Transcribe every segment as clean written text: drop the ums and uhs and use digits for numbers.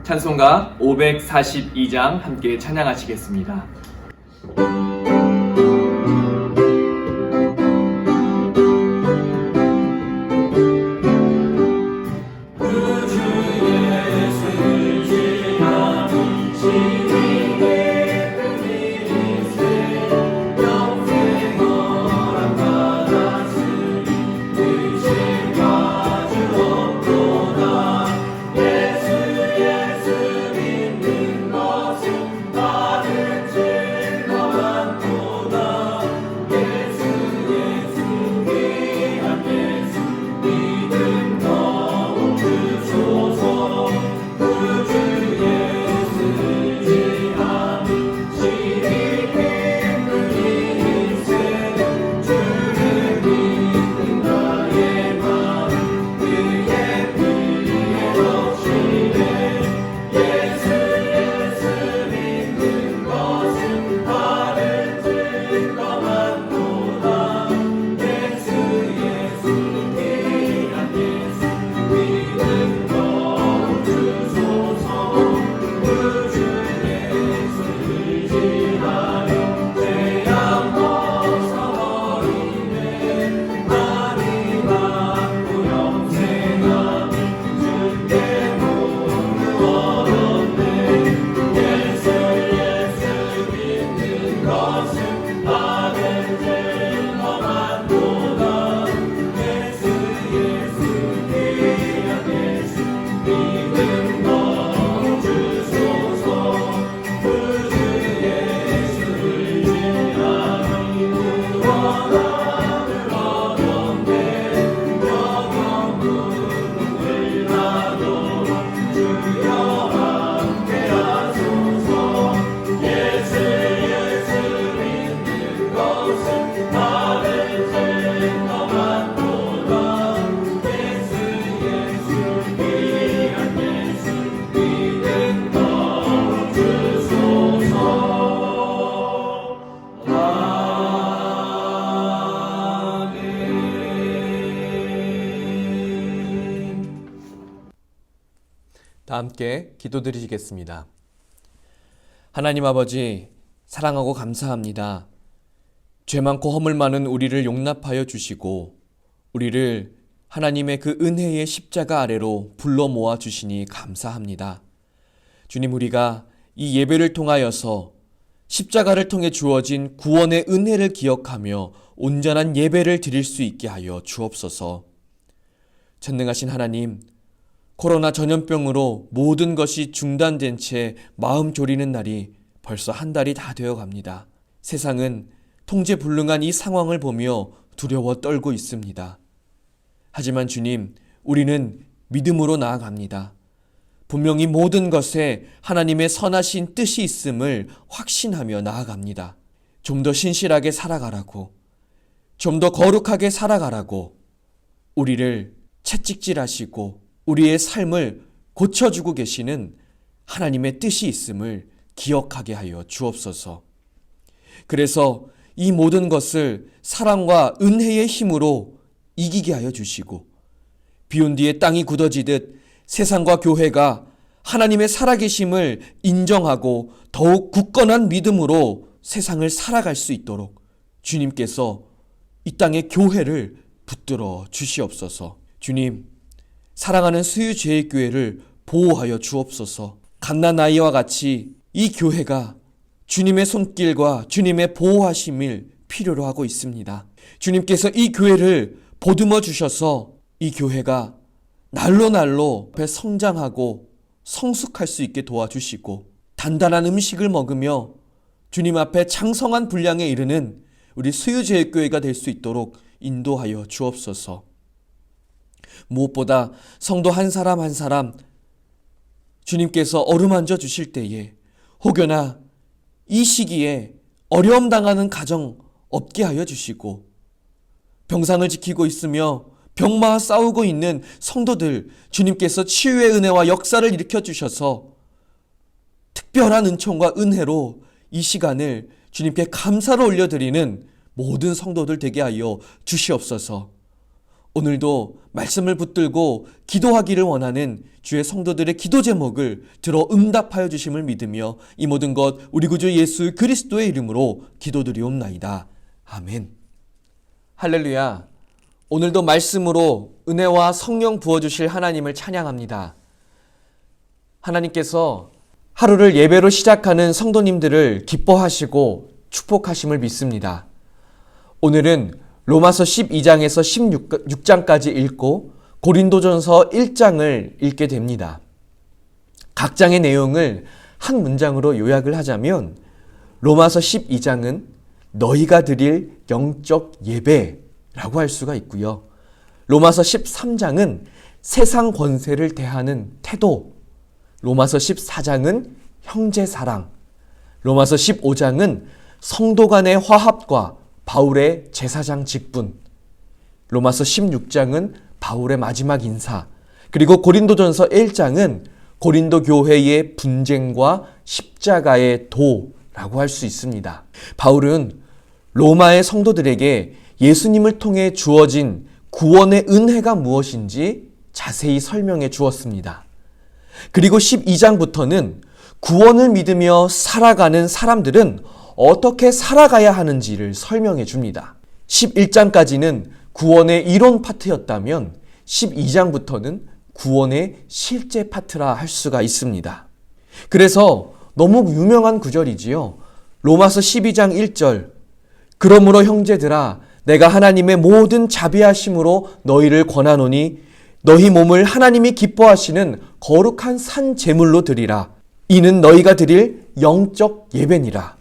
찬송가 542장 함께 찬양하시겠습니다. 다 함께 기도드리시겠습니다. 하나님 아버지, 사랑하고 감사합니다. 죄 많고 허물 많은 우리를 용납하여 주시고 우리를 하나님의 그 은혜의 십자가 아래로 불러 모아 주시니 감사합니다. 주님, 우리가 이 예배를 통하여서 십자가를 통해 주어진 구원의 은혜를 기억하며 온전한 예배를 드릴 수 있게 하여 주옵소서. 전능하신 하나님, 코로나 전염병으로 모든 것이 중단된 채 마음 졸이는 날이 벌써 한 달이 다 되어 갑니다. 세상은 통제불능한 이 상황을 보며 두려워 떨고 있습니다. 하지만 주님, 우리는 믿음으로 나아갑니다. 분명히 모든 것에 하나님의 선하신 뜻이 있음을 확신하며 나아갑니다. 좀 더 신실하게 살아가라고, 좀 더 거룩하게 살아가라고 우리를 채찍질하시고 우리의 삶을 고쳐주고 계시는 하나님의 뜻이 있음을 기억하게 하여 주옵소서. 그래서 이 모든 것을 사랑과 은혜의 힘으로 이기게 하여 주시고 비온 뒤에 땅이 굳어지듯 세상과 교회가 하나님의 살아계심을 인정하고 더욱 굳건한 믿음으로 세상을 살아갈 수 있도록 주님께서 이 땅의 교회를 붙들어 주시옵소서. 주님, 사랑하는 수유제일교회를 보호하여 주옵소서. 갓난아이와 같이 이 교회가 주님의 손길과 주님의 보호하심을 필요로 하고 있습니다. 주님께서 이 교회를 보듬어 주셔서 이 교회가 날로 성장하고 성숙할 수 있게 도와주시고 단단한 음식을 먹으며 주님 앞에 장성한 분량에 이르는 우리 수유제일교회가 될 수 있도록 인도하여 주옵소서. 무엇보다 성도 한 사람 한 사람 주님께서 어루만져 주실 때에 혹여나 이 시기에 어려움 당하는 가정 없게 하여 주시고 병상을 지키고 있으며 병마와 싸우고 있는 성도들 주님께서 치유의 은혜와 역사를 일으켜 주셔서 특별한 은총과 은혜로 이 시간을 주님께 감사로 올려드리는 모든 성도들 되게 하여 주시옵소서. 오늘도 말씀을 붙들고 기도하기를 원하는 주의 성도들의 기도 제목을 들어 응답하여 주심을 믿으며 이 모든 것 우리 구주 예수 그리스도의 이름으로 기도드리옵나이다. 아멘. 할렐루야. 오늘도 말씀으로 은혜와 성령 부어주실 하나님을 찬양합니다. 하나님께서 하루를 예배로 시작하는 성도님들을 기뻐하시고 축복하심을 믿습니다. 오늘은 로마서 12장에서 16장까지 읽고 고린도전서 1장을 읽게 됩니다. 각 장의 내용을 한 문장으로 요약을 하자면 로마서 12장은 너희가 드릴 영적 예배라고 할 수가 있고요. 로마서 13장은 세상 권세를 대하는 태도, 로마서 14장은 형제 사랑, 로마서 15장은 성도 간의 화합과 바울의 제사장 직분, 로마서 16장은 바울의 마지막 인사, 그리고 고린도전서 1장은 고린도 교회의 분쟁과 십자가의 도라고 할 수 있습니다. 바울은 로마의 성도들에게 예수님을 통해 주어진 구원의 은혜가 무엇인지 자세히 설명해 주었습니다. 그리고 12장부터는 구원을 믿으며 살아가는 사람들은 어떻게 살아가야 하는지를 설명해 줍니다. 11장까지는 구원의 이론 파트였다면 12장부터는 구원의 실제 파트라 할 수가 있습니다. 그래서 너무 유명한 구절이지요. 로마서 12장 1절 그러므로 형제들아 내가 하나님의 모든 자비하심으로 너희를 권하노니 너희 몸을 하나님이 기뻐하시는 거룩한 산 제물로 드리라. 이는 너희가 드릴 영적 예배니라.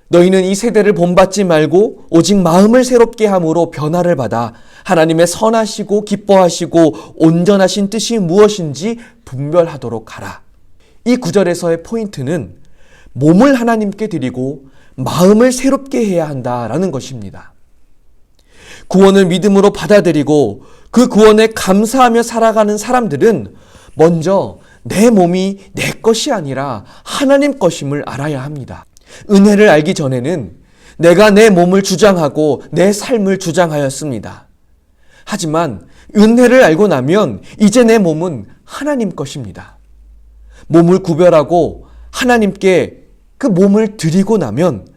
너희는 이 세대를 본받지 말고 오직 마음을 새롭게 함으로 변화를 받아 하나님의 선하시고 기뻐하시고 온전하신 뜻이 무엇인지 분별하도록 하라. 이 구절에서의 포인트는 몸을 하나님께 드리고 마음을 새롭게 해야 한다라는 것입니다. 구원을 믿음으로 받아들이고 그 구원에 감사하며 살아가는 사람들은 먼저 내 몸이 내 것이 아니라 하나님 것임을 알아야 합니다. 은혜를 알기 전에는 내가 내 몸을 주장하고 내 삶을 주장하였습니다. 하지만 은혜를 알고 나면 이제 내 몸은 하나님 것입니다. 몸을 구별하고 하나님께 그 몸을 드리고 나면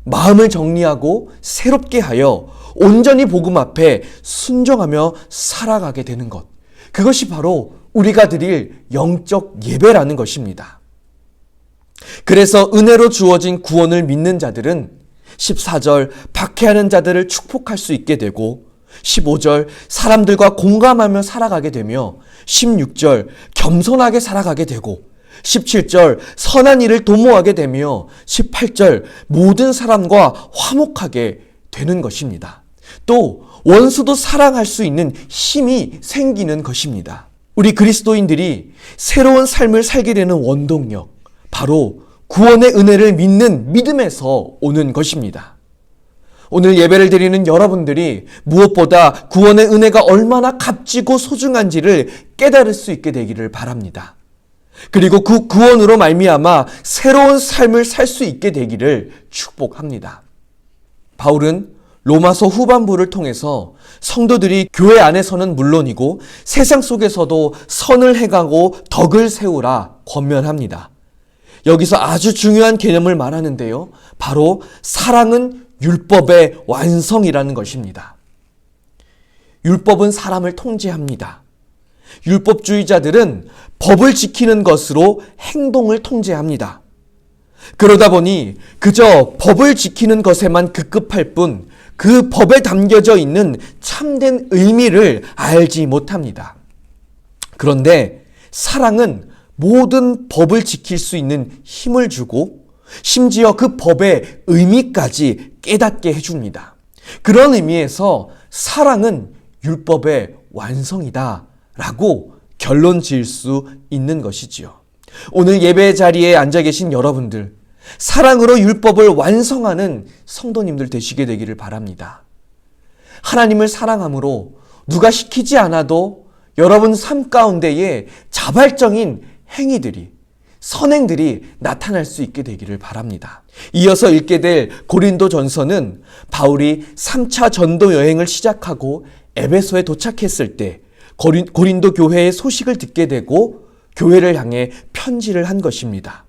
마음을 정리하고 새롭게 하여 온전히 복음 앞에 순종하며 살아가게 되는 것. 그것이 바로 우리가 드릴 영적 예배라는 것입니다. 그래서 은혜로 주어진 구원을 믿는 자들은 14절 박해하는 자들을 축복할 수 있게 되고 15절 사람들과 공감하며 살아가게 되며 16절 겸손하게 살아가게 되고 17절 선한 일을 도모하게 되며 18절 모든 사람과 화목하게 되는 것입니다. 또 원수도 사랑할 수 있는 힘이 생기는 것입니다. 우리 그리스도인들이 새로운 삶을 살게 되는 원동력, 바로 구원의 은혜를 믿는 믿음에서 오는 것입니다. 오늘 예배를 드리는 여러분들이 무엇보다 구원의 은혜가 얼마나 값지고 소중한지를 깨달을 수 있게 되기를 바랍니다. 그리고 그 구원으로 말미암아 새로운 삶을 살 수 있게 되기를 축복합니다. 바울은 로마서 후반부를 통해서 성도들이 교회 안에서는 물론이고 세상 속에서도 선을 행하고 덕을 세우라 권면합니다. 여기서 아주 중요한 개념을 말하는데요. 바로 사랑은 율법의 완성이라는 것입니다. 율법은 사람을 통제합니다. 율법주의자들은 법을 지키는 것으로 행동을 통제합니다. 그러다 보니 그저 법을 지키는 것에만 급급할 뿐 그 법에 담겨져 있는 참된 의미를 알지 못합니다. 그런데 사랑은 모든 법을 지킬 수 있는 힘을 주고 심지어 그 법의 의미까지 깨닫게 해줍니다. 그런 의미에서 사랑은 율법의 완성이다 라고 결론 지을 수 있는 것이지요. 오늘 예배 자리에 앉아 계신 여러분들, 사랑으로 율법을 완성하는 성도님들 되시게 되기를 바랍니다. 하나님을 사랑함으로 누가 시키지 않아도 여러분 삶 가운데에 자발적인 행위들이, 선행들이 나타날 수 있게 되기를 바랍니다. 이어서 읽게 될 고린도전서는 바울이 3차 전도 여행을 시작하고 에베소에 도착했을 때 고린도 교회의 소식을 듣게 되고 교회를 향해 편지를 한 것입니다.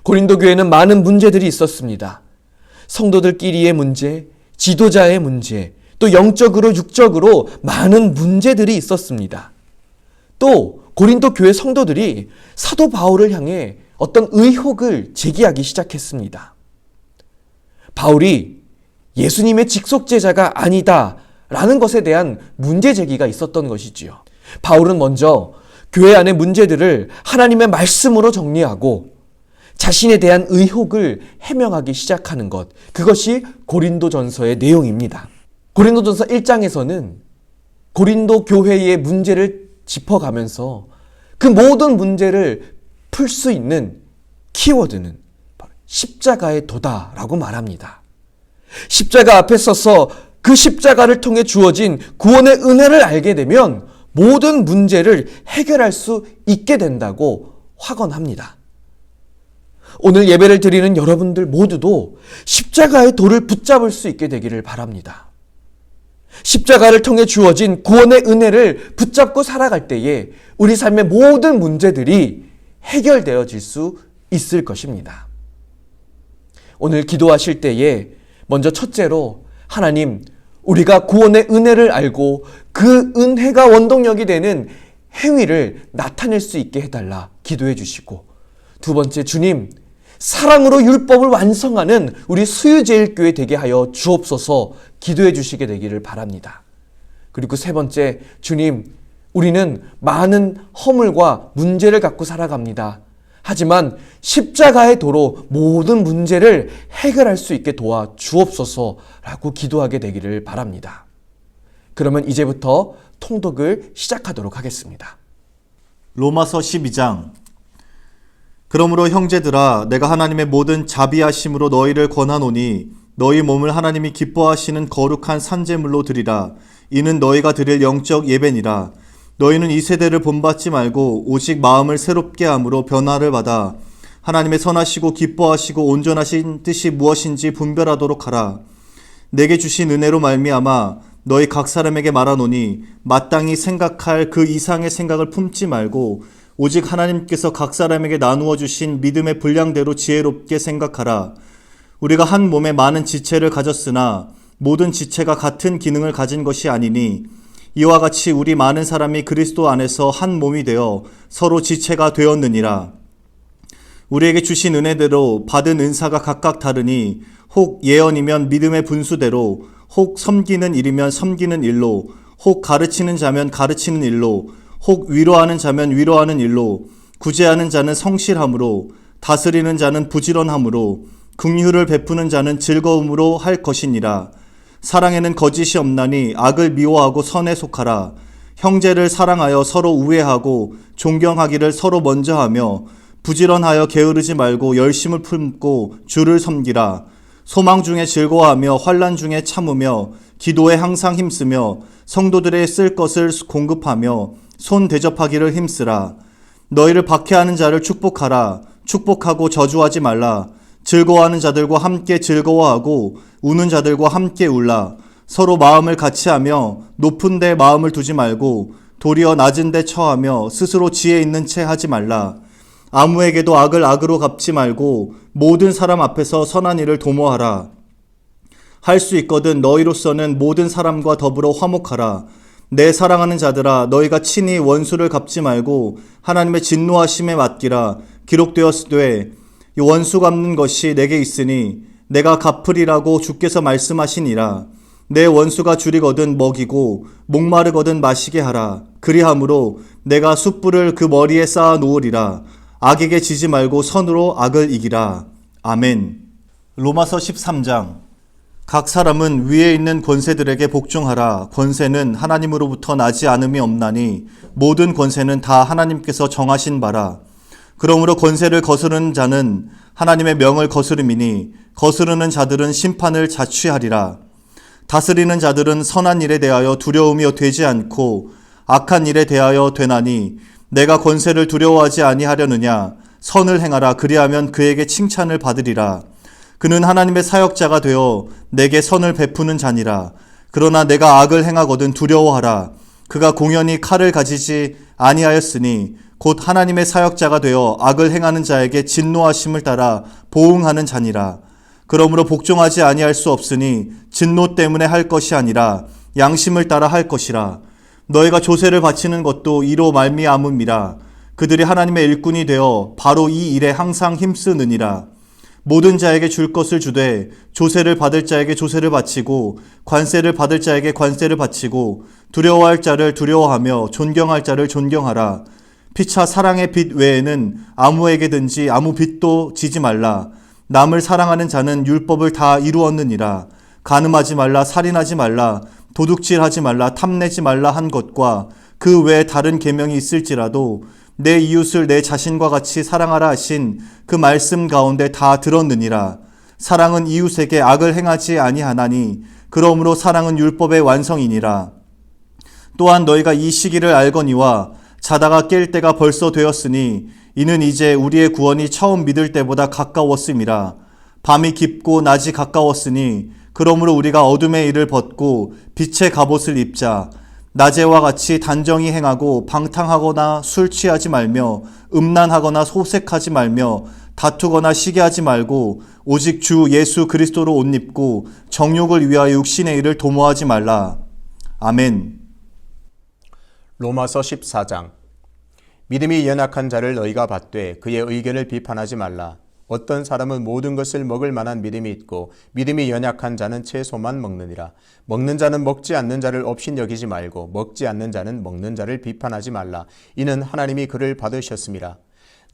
고린도 교회는 많은 문제들이 있었습니다. 성도들끼리의 문제, 지도자의 문제, 또 영적으로 육적으로 많은 문제들이 있었습니다. 또 고린도 교회 성도들이 사도 바울을 향해 어떤 의혹을 제기하기 시작했습니다. 바울이 예수님의 직속 제자가 아니다라는 것에 대한 문제 제기가 있었던 것이지요. 바울은 먼저 교회 안의 문제들을 하나님의 말씀으로 정리하고 자신에 대한 의혹을 해명하기 시작하는 것, 그것이 고린도전서의 내용입니다. 고린도전서 1장에서는 고린도 교회의 문제를 짚어가면서 그 모든 문제를 풀 수 있는 키워드는 바로 십자가의 도다라고 말합니다. 십자가 앞에 서서 그 십자가를 통해 주어진 구원의 은혜를 알게 되면 모든 문제를 해결할 수 있게 된다고 확언합니다. 오늘 예배를 드리는 여러분들 모두도 십자가의 도를 붙잡을 수 있게 되기를 바랍니다. 십자가를 통해 주어진 구원의 은혜를 붙잡고 살아갈 때에 우리 삶의 모든 문제들이 해결되어질 수 있을 것입니다. 오늘 기도하실 때에 먼저 첫째로 하나님, 우리가 구원의 은혜를 알고 그 은혜가 원동력이 되는 행위를 나타낼 수 있게 해달라 기도해 주시고, 두 번째, 주님, 사랑으로 율법을 완성하는 우리 수유제일교회 되게 하여 주옵소서 기도해 주시게 되기를 바랍니다. 그리고 세 번째, 주님, 우리는 많은 허물과 문제를 갖고 살아갑니다. 하지만 십자가의 도로 모든 문제를 해결할 수 있게 도와 주옵소서라고 기도하게 되기를 바랍니다. 그러면 이제부터 통독을 시작하도록 하겠습니다. 로마서 12장. 그러므로 형제들아, 내가 하나님의 모든 자비하심으로 너희를 권하노니 너희 몸을 하나님이 기뻐하시는 거룩한 산제물로 드리라. 이는 너희가 드릴 영적 예배니라. 너희는 이 세대를 본받지 말고 오직 마음을 새롭게 함으로 변화를 받아 하나님의 선하시고 기뻐하시고 온전하신 뜻이 무엇인지 분별하도록 하라. 내게 주신 은혜로 말미암아 너희 각 사람에게 말하노니 마땅히 생각할 그 이상의 생각을 품지 말고 오직 하나님께서 각 사람에게 나누어 주신 믿음의 분량대로 지혜롭게 생각하라. 우리가 한 몸에 많은 지체를 가졌으나 모든 지체가 같은 기능을 가진 것이 아니니 이와 같이 우리 많은 사람이 그리스도 안에서 한 몸이 되어 서로 지체가 되었느니라. 우리에게 주신 은혜대로 받은 은사가 각각 다르니 혹 예언이면 믿음의 분수대로, 혹 섬기는 일이면 섬기는 일로, 혹 가르치는 자면 가르치는 일로, 혹 위로하는 자면 위로하는 일로, 구제하는 자는 성실함으로, 다스리는 자는 부지런함으로, 긍휼을 베푸는 자는 즐거움으로 할 것이니라. 사랑에는 거짓이 없나니 악을 미워하고 선에 속하라. 형제를 사랑하여 서로 우애하고 존경하기를 서로 먼저 하며 부지런하여 게으르지 말고 열심을 품고 주를 섬기라. 소망 중에 즐거워하며 환난 중에 참으며 기도에 항상 힘쓰며 성도들의 쓸 것을 공급하며 손 대접하기를 힘쓰라. 너희를 박해하는 자를 축복하라. 축복하고 저주하지 말라. 즐거워하는 자들과 함께 즐거워하고 우는 자들과 함께 울라. 서로 마음을 같이하며 높은 데 마음을 두지 말고 도리어 낮은 데 처하며 스스로 지혜 있는 채 하지 말라. 아무에게도 악을 악으로 갚지 말고 모든 사람 앞에서 선한 일을 도모하라. 할 수 있거든 너희로서는 모든 사람과 더불어 화목하라. 내 사랑하는 자들아, 너희가 친히 원수를 갚지 말고 하나님의 진노하심에 맡기라. 기록되었으되 이 원수 갚는 것이 내게 있으니 내가 갚으리라고 주께서 말씀하시니라. 내 원수가 줄이거든 먹이고 목마르거든 마시게 하라. 그리함으로 내가 숯불을 그 머리에 쌓아 놓으리라. 악에게 지지 말고 선으로 악을 이기라. 아멘. 로마서 13장. 각 사람은 위에 있는 권세들에게 복종하라. 권세는 하나님으로부터 나지 않음이 없나니 모든 권세는 다 하나님께서 정하신 바라. 그러므로 권세를 거스르는 자는 하나님의 명을 거스름이니 거스르는 자들은 심판을 자취하리라. 다스리는 자들은 선한 일에 대하여 두려움이 되지 않고 악한 일에 대하여 되나니 내가 권세를 두려워하지 아니하려느냐. 선을 행하라. 그리하면 그에게 칭찬을 받으리라. 그는 하나님의 사역자가 되어 내게 선을 베푸는 자니라. 그러나 내가 악을 행하거든 두려워하라. 그가 공연히 칼을 가지지 아니하였으니 곧 하나님의 사역자가 되어 악을 행하는 자에게 진노하심을 따라 보응하는 자니라. 그러므로 복종하지 아니할 수 없으니 진노 때문에 할 것이 아니라 양심을 따라 할 것이라. 너희가 조세를 바치는 것도 이로 말미암음이라. 그들이 하나님의 일꾼이 되어 바로 이 일에 항상 힘쓰느니라. 모든 자에게 줄 것을 주되 조세를 받을 자에게 조세를 바치고 관세를 받을 자에게 관세를 바치고 두려워할 자를 두려워하며 존경할 자를 존경하라. 피차 사랑의 빚 외에는 아무에게든지 아무 빚도 지지 말라. 남을 사랑하는 자는 율법을 다 이루었느니라. 간음하지 말라, 살인하지 말라, 도둑질하지 말라, 탐내지 말라 한 것과 그 외에 다른 계명이 있을지라도 내 이웃을 내 자신과 같이 사랑하라 하신 그 말씀 가운데 다 들었느니라. 사랑은 이웃에게 악을 행하지 아니하나니 그러므로 사랑은 율법의 완성이니라. 또한 너희가 이 시기를 알거니와 자다가 깰 때가 벌써 되었으니 이는 이제 우리의 구원이 처음 믿을 때보다 가까웠음이라. 밤이 깊고 낮이 가까웠으니 그러므로 우리가 어둠의 일을 벗고 빛의 갑옷을 입자. 낮에와 같이 단정히 행하고 방탕하거나 술 취하지 말며 음란하거나 소색하지 말며 다투거나 시기하지 말고 오직 주 예수 그리스도로 옷 입고 정욕을 위하여 육신의 일을 도모하지 말라. 아멘. 로마서 14장. 믿음이 연약한 자를 너희가 받되 그의 의견을 비판하지 말라. 어떤 사람은 모든 것을 먹을 만한 믿음이 있고 믿음이 연약한 자는 채소만 먹느니라. 먹는 자는 먹지 않는 자를 업신여기지 말고 먹지 않는 자는 먹는 자를 비판하지 말라. 이는 하나님이 그를 받으셨음이라.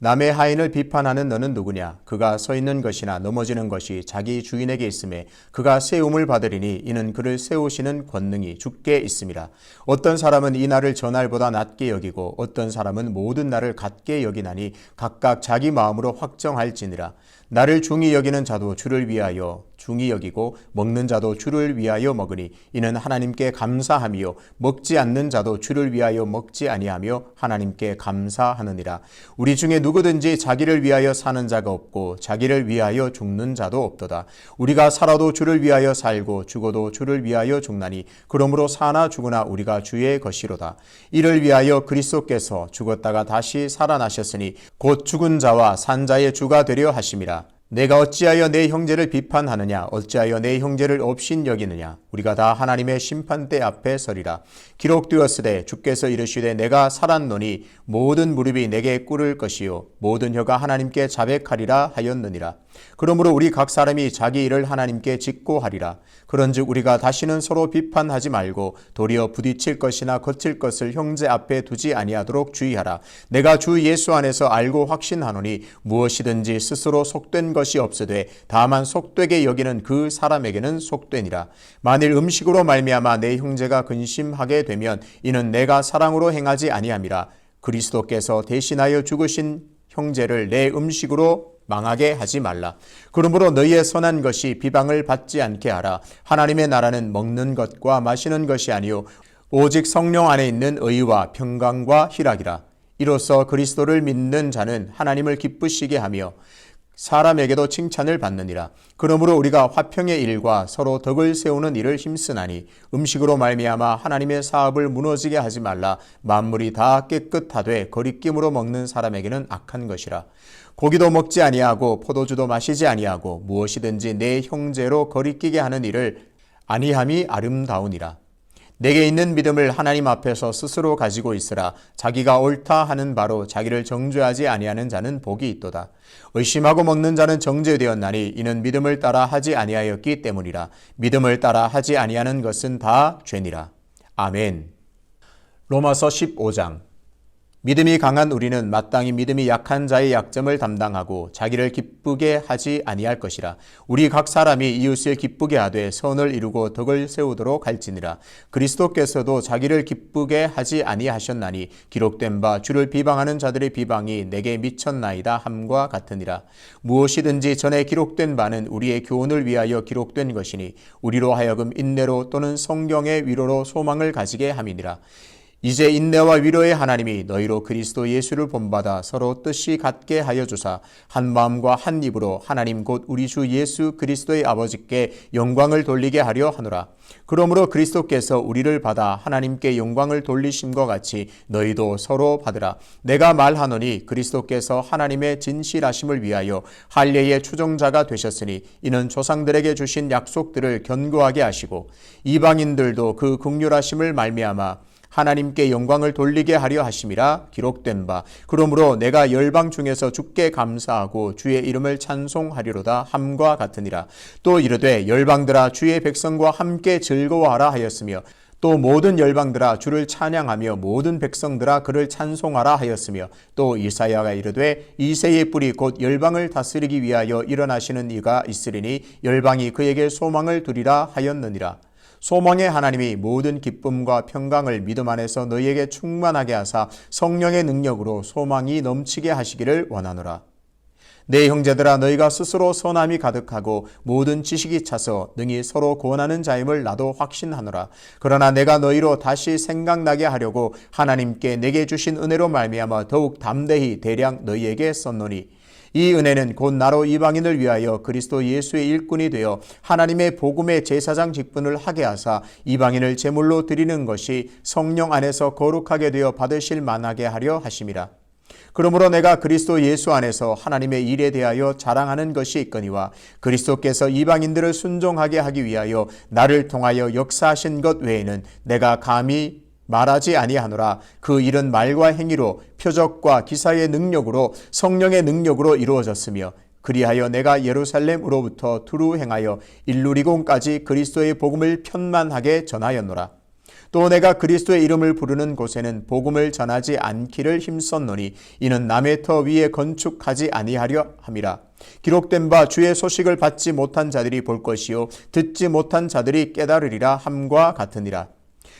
남의 하인을 비판하는 너는 누구냐? 그가 서 있는 것이나 넘어지는 것이 자기 주인에게 있음에 그가 세움을 받으리니 이는 그를 세우시는 권능이 주께 있음이라. 어떤 사람은 이 날을 저 날보다 낮게 여기고 어떤 사람은 모든 날을 같게 여기나니 각각 자기 마음으로 확정할지니라. 나를 중히 여기는 자도 주를 위하여 중히 여기고 먹는 자도 주를 위하여 먹으니 이는 하나님께 감사함이요 먹지 않는 자도 주를 위하여 먹지 아니하며 하나님께 감사하느니라. 우리 중에 누구든지 자기를 위하여 사는 자가 없고 자기를 위하여 죽는 자도 없도다. 우리가 살아도 주를 위하여 살고 죽어도 주를 위하여 죽나니 그러므로 사나 죽으나 우리가 주의 것이로다. 이를 위하여 그리스도께서 죽었다가 다시 살아나셨으니 곧 죽은 자와 산 자의 주가 되려 하심이라. 내가 어찌하여 내 형제를 비판하느냐? 어찌하여 내 형제를 업신여기느냐? 우리가 다 하나님의 심판대 앞에 서리라. 기록되었으되 주께서 이르시되 내가 살았노니 모든 무릎이 내게 꿇을 것이요 모든 혀가 하나님께 자백하리라 하였느니라. 그러므로 우리 각 사람이 자기 일을 하나님께 짓고 하리라. 그런즉 우리가 다시는 서로 비판하지 말고 도리어 부딪힐 것이나 거칠 것을 형제 앞에 두지 아니하도록 주의하라. 내가 주 예수 안에서 알고 확신하노니 무엇이든지 스스로 속된 것이 없으되 다만 속되게 여기는 그 사람에게는 속되니라. 만일 음식으로 말미암아 내 형제가 근심하게 되면 이는 내가 사랑으로 행하지 아니함이라. 그리스도께서 대신하여 죽으신 형제를 내 음식으로 망하게 하지 말라. 그러므로 너희의 선한 것이 비방을 받지 않게 하라. 하나님의 나라는 먹는 것과 마시는 것이 아니요 오직 성령 안에 있는 의와 평강과 희락이라. 이로써 그리스도를 믿는 자는 하나님을 기쁘시게 하며 사람에게도 칭찬을 받느니라. 그러므로 우리가 화평의 일과 서로 덕을 세우는 일을 힘쓰나니 음식으로 말미암아 하나님의 사업을 무너지게 하지 말라. 만물이 다 깨끗하되 거리낌으로 먹는 사람에게는 악한 것이라. 고기도 먹지 아니하고 포도주도 마시지 아니하고 무엇이든지 내 형제로 거리끼게 하는 일을 아니함이 아름다우니라. 내게 있는 믿음을 하나님 앞에서 스스로 가지고 있으라. 자기가 옳다 하는 바로 자기를 정죄하지 아니하는 자는 복이 있도다. 의심하고 먹는 자는 정죄되었나니 이는 믿음을 따라 하지 아니하였기 때문이라. 믿음을 따라 하지 아니하는 것은 다 죄니라. 아멘. 로마서 15장. 믿음이 강한 우리는 마땅히 믿음이 약한 자의 약점을 담당하고 자기를 기쁘게 하지 아니할 것이라. 우리 각 사람이 이웃을 기쁘게 하되 선을 이루고 덕을 세우도록 할지니라. 그리스도께서도 자기를 기쁘게 하지 아니하셨나니 기록된 바 주를 비방하는 자들의 비방이 내게 미쳤나이다 함과 같으니라. 무엇이든지 전에 기록된 바는 우리의 교훈을 위하여 기록된 것이니 우리로 하여금 인내로 또는 성경의 위로로 소망을 가지게 함이니라. 이제 인내와 위로의 하나님이 너희로 그리스도 예수를 본받아 서로 뜻이 같게 하여 주사 한 마음과 한 입으로 하나님 곧 우리 주 예수 그리스도의 아버지께 영광을 돌리게 하려 하노라. 그러므로 그리스도께서 우리를 받아 하나님께 영광을 돌리심과 같이 너희도 서로 받으라. 내가 말하노니 그리스도께서 하나님의 진실하심을 위하여 할례의 추종자가 되셨으니 이는 조상들에게 주신 약속들을 견고하게 하시고 이방인들도 그 긍휼하심을 말미암아 하나님께 영광을 돌리게 하려 하심이라 기록된 바. 그러므로 내가 열방 중에서 주께 감사하고 주의 이름을 찬송하리로다 함과 같으니라. 또 이르되 열방들아 주의 백성과 함께 즐거워하라 하였으며 또 모든 열방들아 주를 찬양하며 모든 백성들아 그를 찬송하라 하였으며 또 이사야가 이르되 이새의 뿔이 곧 열방을 다스리기 위하여 일어나시는 이가 있으리니 열방이 그에게 소망을 두리라 하였느니라. 소망의 하나님이 모든 기쁨과 평강을 믿음 안에서 너희에게 충만하게 하사 성령의 능력으로 소망이 넘치게 하시기를 원하노라. 내 형제들아 너희가 스스로 선함이 가득하고 모든 지식이 차서 능히 서로 구원하는 자임을 나도 확신하노라. 그러나 내가 너희로 다시 생각나게 하려고 하나님께 내게 주신 은혜로 말미암아 더욱 담대히 대량 너희에게 썼노니 이 은혜는 곧 나로 이방인을 위하여 그리스도 예수의 일꾼이 되어 하나님의 복음의 제사장 직분을 하게 하사 이방인을 제물로 드리는 것이 성령 안에서 거룩하게 되어 받으실 만하게 하려 하심이라. 그러므로 내가 그리스도 예수 안에서 하나님의 일에 대하여 자랑하는 것이 있거니와 그리스도께서 이방인들을 순종하게 하기 위하여 나를 통하여 역사하신 것 외에는 내가 감히 말하지 아니하노라. 그 일은 말과 행위로 표적과 기사의 능력으로 성령의 능력으로 이루어졌으며 그리하여 내가 예루살렘으로부터 두루 행하여 일루리곤까지 그리스도의 복음을 편만하게 전하였노라. 또 내가 그리스도의 이름을 부르는 곳에는 복음을 전하지 않기를 힘썼노니 이는 남의 터 위에 건축하지 아니하려 함이라. 기록된 바 주의 소식을 받지 못한 자들이 볼 것이요 듣지 못한 자들이 깨달으리라 함과 같으니라.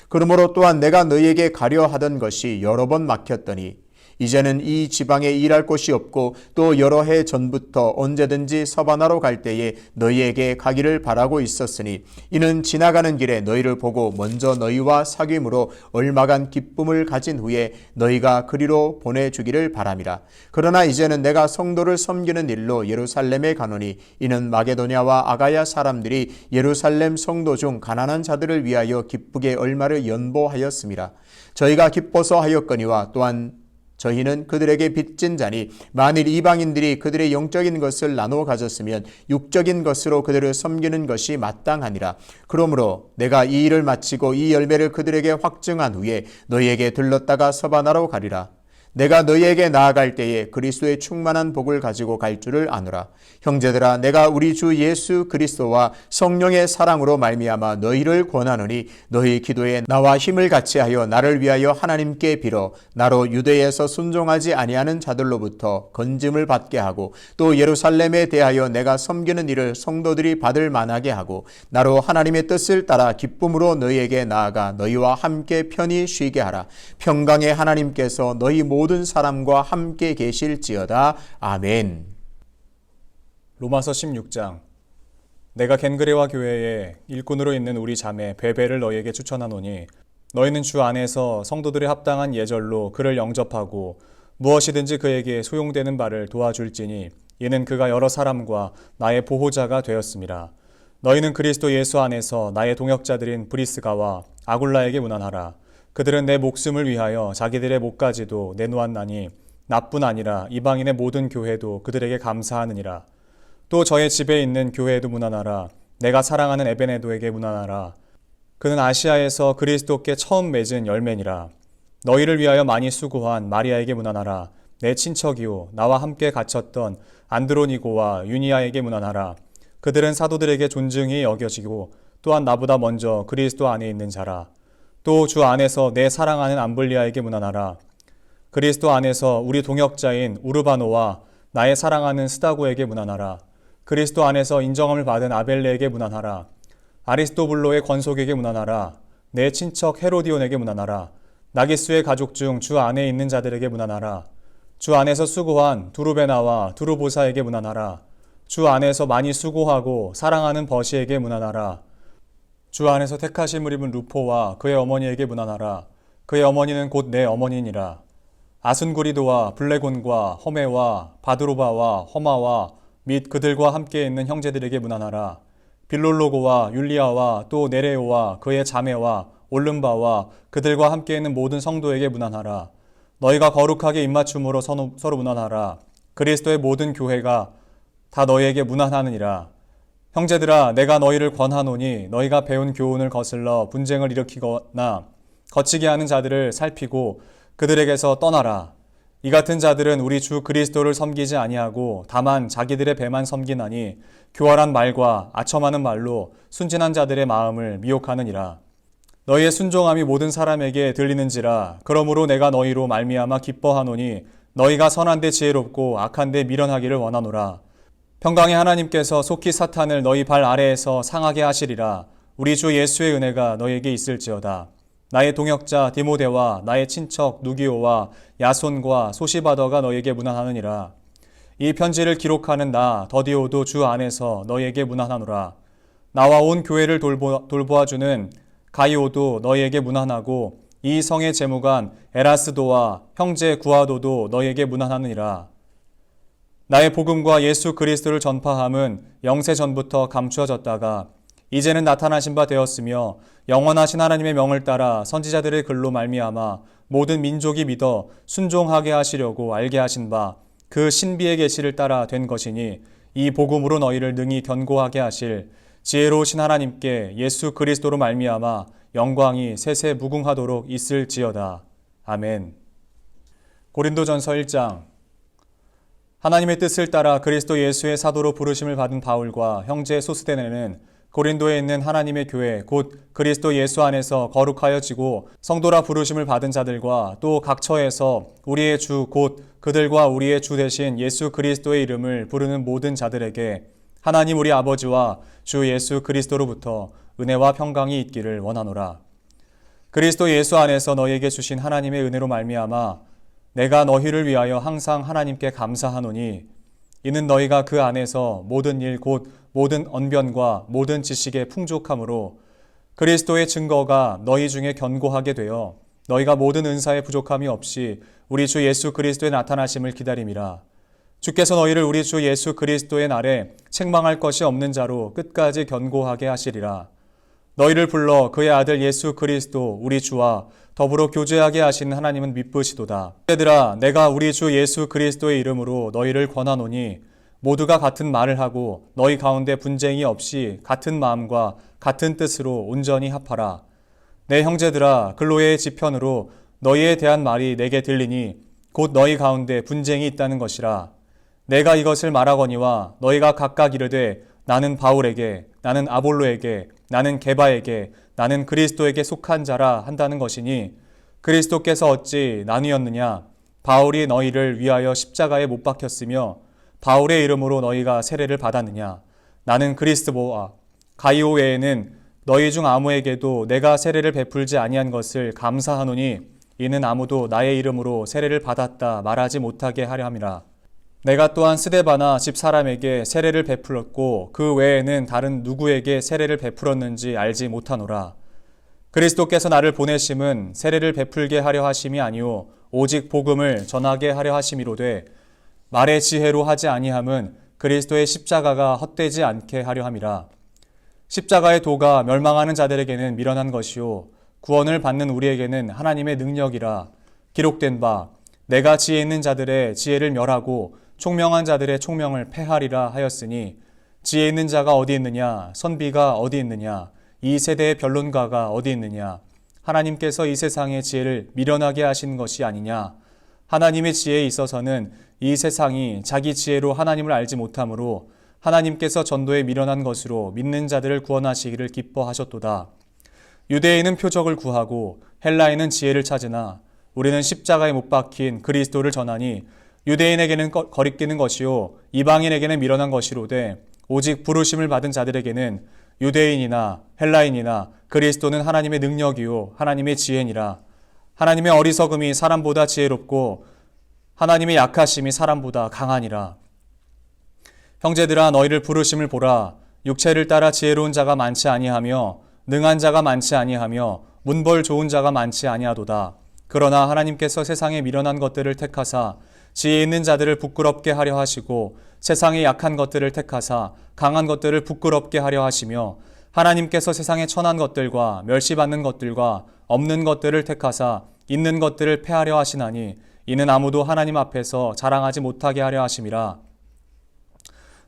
그러므로 또한 내가 너희에게 가려 하던 것이 여러 번 막혔더니 이제는 이 지방에 일할 곳이 없고 또 여러 해 전부터 언제든지 서바나로 갈 때에 너희에게 가기를 바라고 있었으니 이는 지나가는 길에 너희를 보고 먼저 너희와 사귐으로 얼마간 기쁨을 가진 후에 너희가 그리로 보내주기를 바람이라. 그러나 이제는 내가 성도를 섬기는 일로 예루살렘에 가노니 이는 마게도냐와 아가야 사람들이 예루살렘 성도 중 가난한 자들을 위하여 기쁘게 얼마를 연보하였음이라. 저희가 기뻐서 하였거니와 또한 저희는 그들에게 빚진 자니 만일 이방인들이 그들의 영적인 것을 나누어 가졌으면 육적인 것으로 그들을 섬기는 것이 마땅하니라. 그러므로 내가 이 일을 마치고 이 열매를 그들에게 확증한 후에 너희에게 들렀다가 서바나로 가리라. 내가 너희에게 나아갈 때에 그리스도의 충만한 복을 가지고 갈 줄을 아노라. 형제들아 내가 우리 주 예수 그리스도와 성령의 사랑으로 말미암아 너희를 권하노니 너희 기도에 나와 힘을 같이 하여 나를 위하여 하나님께 빌어 나로 유대에서 순종하지 아니하는 자들로부터 건짐을 받게 하고 또 예루살렘에 대하여 내가 섬기는 일을 성도들이 받을 만하게 하고 나로 하나님의 뜻을 따라 기쁨으로 너희에게 나아가 너희와 함께 편히 쉬게 하라. 평강의 하나님께서 너희 모든 사람과 함께 계실지어다. 아멘. 로마서 16장. 내가 겐그레와 교회에 일꾼으로 있는 우리 자매 베베를 너희에게 추천하노니 너희는 주 안에서 성도들의 합당한 예절로 그를 영접하고 무엇이든지 그에게 소용되는 바를 도와줄지니 이는 그가 여러 사람과 나의 보호자가 되었음이라. 너희는 그리스도 예수 안에서 나의 동역자들인 브리스가와 아굴라에게 문안하라. 그들은 내 목숨을 위하여 자기들의 목까지도 내놓았나니 나뿐 아니라 이방인의 모든 교회도 그들에게 감사하느니라. 또 저의 집에 있는 교회에도 문안하라. 내가 사랑하는 에베네도에게 문안하라. 그는 아시아에서 그리스도께 처음 맺은 열매니라. 너희를 위하여 많이 수고한 마리아에게 문안하라. 내 친척이요 나와 함께 갇혔던 안드로니고와 유니아에게 문안하라. 그들은 사도들에게 존중이 여겨지고 또한 나보다 먼저 그리스도 안에 있는 자라. 또 주 안에서 내 사랑하는 암블리아에게 문안하라. 그리스도 안에서 우리 동역자인 우르바노와 나의 사랑하는 스다고에게 문안하라. 그리스도 안에서 인정함을 받은 아벨레에게 문안하라. 아리스토블로의 권속에게 문안하라. 내 친척 헤로디온에게 문안하라. 나기스의 가족 중 주 안에 있는 자들에게 문안하라. 주 안에서 수고한 두루베나와 두루보사에게 문안하라. 주 안에서 많이 수고하고 사랑하는 버시에게 문안하라. 주 안에서 택하심을 입은 루포와 그의 어머니에게 문안하라. 그의 어머니는 곧 내 어머니니라. 아순구리도와 블레곤과 허메와 바드로바와 허마와 및 그들과 함께 있는 형제들에게 문안하라. 빌롤로고와 율리아와 또 네레오와 그의 자매와 올름바와 그들과 함께 있는 모든 성도에게 문안하라. 너희가 거룩하게 입맞춤으로 서로 문안하라. 그리스도의 모든 교회가 다 너희에게 문안하느니라. 형제들아, 내가 너희를 권하노니 너희가 배운 교훈을 거슬러 분쟁을 일으키거나 거치게 하는 자들을 살피고 그들에게서 떠나라. 이 같은 자들은 우리 주 그리스도를 섬기지 아니하고 다만 자기들의 배만 섬기나니 교활한 말과 아첨하는 말로 순진한 자들의 마음을 미혹하느니라. 너희의 순종함이 모든 사람에게 들리는지라. 그러므로 내가 너희로 말미암아 기뻐하노니 너희가 선한데 지혜롭고 악한데 미련하기를 원하노라. 평강의 하나님께서 속히 사탄을 너희 발 아래에서 상하게 하시리라. 우리 주 예수의 은혜가 너희에게 있을지어다. 나의 동역자 디모데와 나의 친척 누기오와 야손과 소시바더가 너희에게 문안하느니라. 이 편지를 기록하는 나 더디오도 주 안에서 너희에게 문안하노라. 나와 온 교회를 돌보아주는 가이오도 너희에게 문안하고 이 성의 재무관 에라스도와 형제 구아도도 너희에게 문안하느니라. 나의 복음과 예수 그리스도를 전파함은 영세 전부터 감추어졌다가 이제는 나타나신 바 되었으며 영원하신 하나님의 명을 따라 선지자들의 글로 말미암아 모든 민족이 믿어 순종하게 하시려고 알게 하신 바 그 신비의 계시를 따라 된 것이니 이 복음으로 너희를 능히 견고하게 하실 지혜로우신 하나님께 예수 그리스도로 말미암아 영광이 세세 무궁하도록 있을지어다. 아멘. 고린도전서 1장. 하나님의 뜻을 따라 그리스도 예수의 사도로 부르심을 받은 바울과 형제 소스데네는 고린도에 있는 하나님의 교회 곧 그리스도 예수 안에서 거룩하여지고 성도라 부르심을 받은 자들과 또 각 처에서 우리의 주 곧 그들과 우리의 주 되신 예수 그리스도의 이름을 부르는 모든 자들에게 하나님 우리 아버지와 주 예수 그리스도로부터 은혜와 평강이 있기를 원하노라. 그리스도 예수 안에서 너희에게 주신 하나님의 은혜로 말미암아 내가 너희를 위하여 항상 하나님께 감사하노니 이는 너희가 그 안에서 모든 일 곧 모든 언변과 모든 지식의 풍족함으로 그리스도의 증거가 너희 중에 견고하게 되어 너희가 모든 은사의 부족함이 없이 우리 주 예수 그리스도의 나타나심을 기다림이라. 주께서 너희를 우리 주 예수 그리스도의 날에 책망할 것이 없는 자로 끝까지 견고하게 하시리라. 너희를 불러 그의 아들 예수 그리스도 우리 주와 더불어 교제하게 하시는 하나님은 미쁘시도다. 얘들아, 내가 우리 주 예수 그리스도의 이름으로 너희를 권하노니 모두가 같은 말을 하고 너희 가운데 분쟁이 없이 같은 마음과 같은 뜻으로 온전히 합하라. 내 형제들아, 글로의 지편으로 너희에 대한 말이 내게 들리니 곧 너희 가운데 분쟁이 있다는 것이라. 내가 이것을 말하거니와 너희가 각각 이르되 나는 바울에게, 나는 아볼로에게, 나는 게바에게, 나는 그리스도에게 속한 자라 한다는 것이니 그리스도께서 어찌 나뉘었느냐? 바울이 너희를 위하여 십자가에 못 박혔으며 바울의 이름으로 너희가 세례를 받았느냐? 나는 그리스도와 가이오 외에는 너희 중 아무에게도 내가 세례를 베풀지 아니한 것을 감사하노니 이는 아무도 나의 이름으로 세례를 받았다 말하지 못하게 하려 함이라. 내가 또한 스데바나 집 사람에게 세례를 베풀었고 그 외에는 다른 누구에게 세례를 베풀었는지 알지 못하노라. 그리스도께서 나를 보내심은 세례를 베풀게 하려 하심이 아니오 오직 복음을 전하게 하려 하심이로되 말의 지혜로 하지 아니함은 그리스도의 십자가가 헛되지 않게 하려 함이라. 십자가의 도가 멸망하는 자들에게는 미련한 것이요 구원을 받는 우리에게는 하나님의 능력이라. 기록된 바 내가 지혜 있는 자들의 지혜를 멸하고 총명한 자들의 총명을 패하리라 하였으니 지혜 있는 자가 어디 있느냐? 선비가 어디 있느냐? 이 세대의 변론가가 어디 있느냐? 하나님께서 이 세상의 지혜를 미련하게 하신 것이 아니냐? 하나님의 지혜에 있어서는 이 세상이 자기 지혜로 하나님을 알지 못하므로 하나님께서 전도에 미련한 것으로 믿는 자들을 구원하시기를 기뻐하셨도다. 유대인은 표적을 구하고 헬라인은 지혜를 찾으나 우리는 십자가에 못 박힌 그리스도를 전하니 유대인에게는 거리끼는 것이요 이방인에게는 미련한 것이로되 오직 부르심을 받은 자들에게는 유대인이나 헬라인이나 그리스도는 하나님의 능력이요 하나님의 지혜니라. 하나님의 어리석음이 사람보다 지혜롭고 하나님의 약하심이 사람보다 강하니라. 형제들아, 너희를 부르심을 보라. 육체를 따라 지혜로운 자가 많지 아니하며 능한 자가 많지 아니하며 문벌 좋은 자가 많지 아니하도다. 그러나 하나님께서 세상에 미련한 것들을 택하사 지혜 있는 자들을 부끄럽게 하려 하시고 세상에 약한 것들을 택하사 강한 것들을 부끄럽게 하려 하시며 하나님께서 세상에 천한 것들과 멸시받는 것들과 없는 것들을 택하사 있는 것들을 패하려 하시나니 이는 아무도 하나님 앞에서 자랑하지 못하게 하려 하심이라.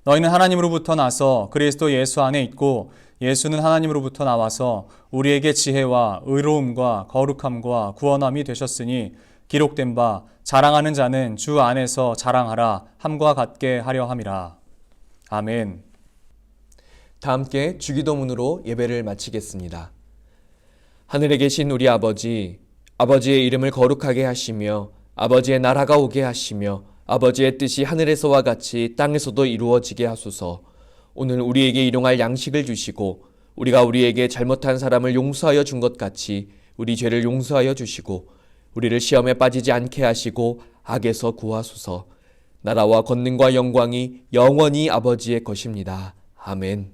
너희는 하나님으로부터 나서 그리스도 예수 안에 있고 예수는 하나님으로부터 나와서 우리에게 지혜와 의로움과 거룩함과 구원함이 되셨으니 기록된 바 자랑하는 자는 주 안에서 자랑하라 함과 같게 하려 함이라. 아멘. 다 함께 주기도문으로 예배를 마치겠습니다. 하늘에 계신 우리 아버지, 아버지의 이름을 거룩하게 하시며 아버지의 나라가 오게 하시며 아버지의 뜻이 하늘에서와 같이 땅에서도 이루어지게 하소서. 오늘 우리에게 일용할 양식을 주시고 우리가 우리에게 잘못한 사람을 용서하여 준 것 같이 우리 죄를 용서하여 주시고 우리를 시험에 빠지지 않게 하시고 악에서 구하소서. 나라와 권능과 영광이 영원히 아버지의 것입니다. 아멘.